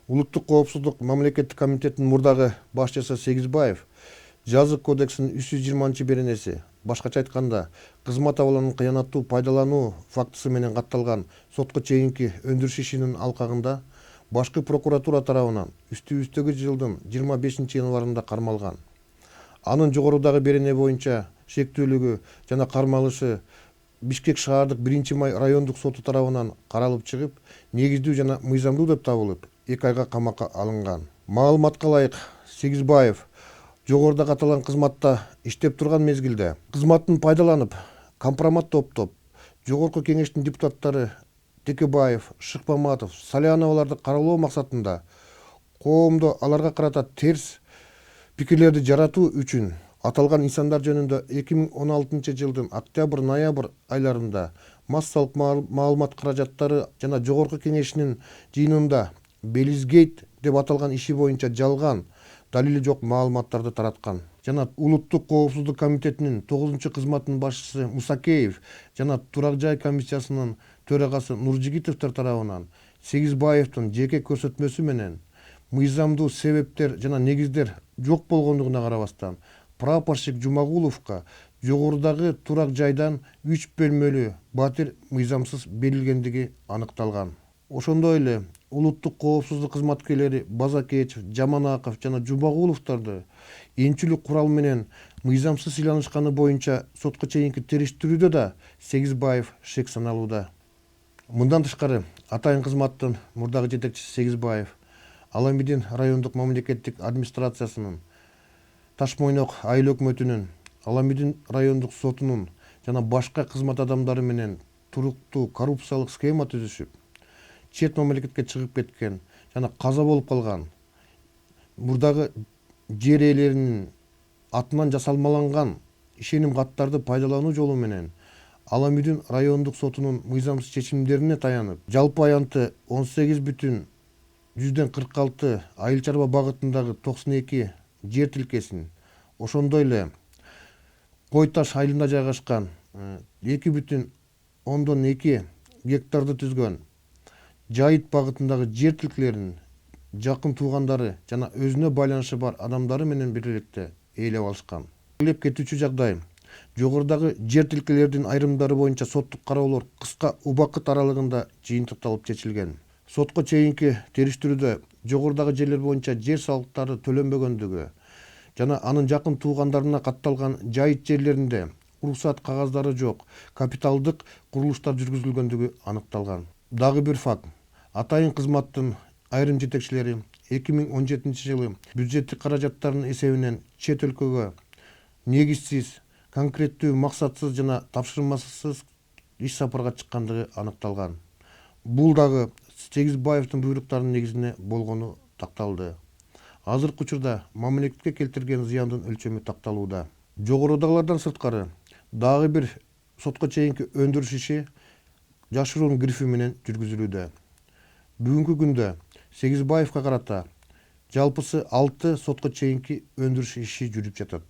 Улуттук коопсуздук мамлекеттик комитетинин мурдагы башчысы Сегизбаев жазык кодексинин 320-беренеси, башкача айтканда, кызмат абалынын кыянаттуу пайдалануу фактысы менен катталган сотко чейинки өндүрүш ишинин алкагында башкы прокуратура тарабынан үстүбүздөгү жылдын 25-январында кармалган. Анын жогорудагы берене боюнча шектүүлүгү жана кармалышы Бишкек шаардык 1-май райондук соту тарабынан каралып чыгып, негиздүү жана мыйзамдуу деп табылып, 2 айга камакка алынган. Маалыматка ылайык, Сегизбаев жогоруда аталган кызматта иштеп турган мезгилде кызматын пайдаланып, компромат топтоп, жогорку кеңештин депутаттары Текебаев, Шыкмаматов, Саляноваларды каралоо максатында коомдо аларга карата терс пикирлерди жаратуу үчүн аталган нысандар жөнүндө 2016 жылдын октябрь-ноябрь айларында массалык маалымат каражаттары жана жогорку кеңешинин жыйынында Белизгейт деп аталган иши боюнча жалган, далили жок маалыматтарды тараткан жана Улуттук коопсуздук комитетинин 9-кызматынын башчысы Мусакеев жана Турак жай комиссиясынын төрагасы Нуржигитовдор тарабынан Сегизбаевдин жеке көрсөтмөсү менен мыйзамдуу себептер жана негиздер жок болгондугуна карабастан прапорщик Жумагуловго жогорудагы турак жайдан 3 бөлмөлүү батир мыйзамсыз берилгендиги аныкталган. Ошондой эле улуттук коопсуздук кызматкерлери Базакечев, Жаманаков жана Жумагуловдорду энчилик курал менен мыйзамсыз ыйланышканы боюнча сотко чейинки териштирүүдө да Сегизбаев шек саналууда. Мындан тышкары, атайын кызматтын мурдагы жетекчиси Сегизбаев Аламидин райондук мамлекеттик администрациясынын, Ташмойнок айыл өкмөтүнүн, Аламидин райондук сотунун жана башка кызмат адамдары менен туруктуу коррупциялык схема түзүшүп, чет мамлекетке чыгып кеткен жана каза болуп калган мурдагы жер ээлеринин атынан жасалмаланган ишеним каттарды пайдалануу жолу менен Аламидин райондук сотунун мыйзамсыз чечимдерине таянып, жалпы аянты 18,46 айыл чарба багытындагы 92 жер тилкесин, ошондой эле Кой Таш айылында жайгашкан 2,2 гектарды түзгөн Жайыт багытындагы жер тилкелерин жакын туугандары жана өзүнө байланышы бар адамдары менен биргеликте ээлеп алышкан. Ээлеп кетүүчү жагдай жогорудагы жер тилкелердин айрымдары боюнча соттук кароолор кыска убакыт аралыгында жыйынтыкталып чечилген. Сотко чейинки териштирүүдө жогорудагы жерлер боюнча жер салыктары төлөнбөгөндүгү жана анын жакын туугандарына катталган жайыт жерлеринде уруксат кагаздары жок, капиталдык курулуштар жүргүзүлгөндүгү аныкталган. Дагы бир факт. Атайын кызматтын айрым жетекчилери 2017 жылы бюджеттик каражаттардын эсебинен чет өлкөгө негизсиз, конкреттүү, максатсыз жана тапшырмасыз иш сапарга чыккандыгы аныкталган. Бул дагы Сегизбаевдин буйруктарынын негизинде болгону такталды. Азыркы учурда мамлекетке келтирген зыяндын өлчөмү такталууда. Жогорудагылардан сырткары дагы бир сотко чейинки өндүрүш иши жашыруун грифи менен жүргүзүлүүдө. Бүгүнкү күндө Сегизбаевга карата жалпысы 6 сотко чейинки өндүрүш иши жүрүп жатат.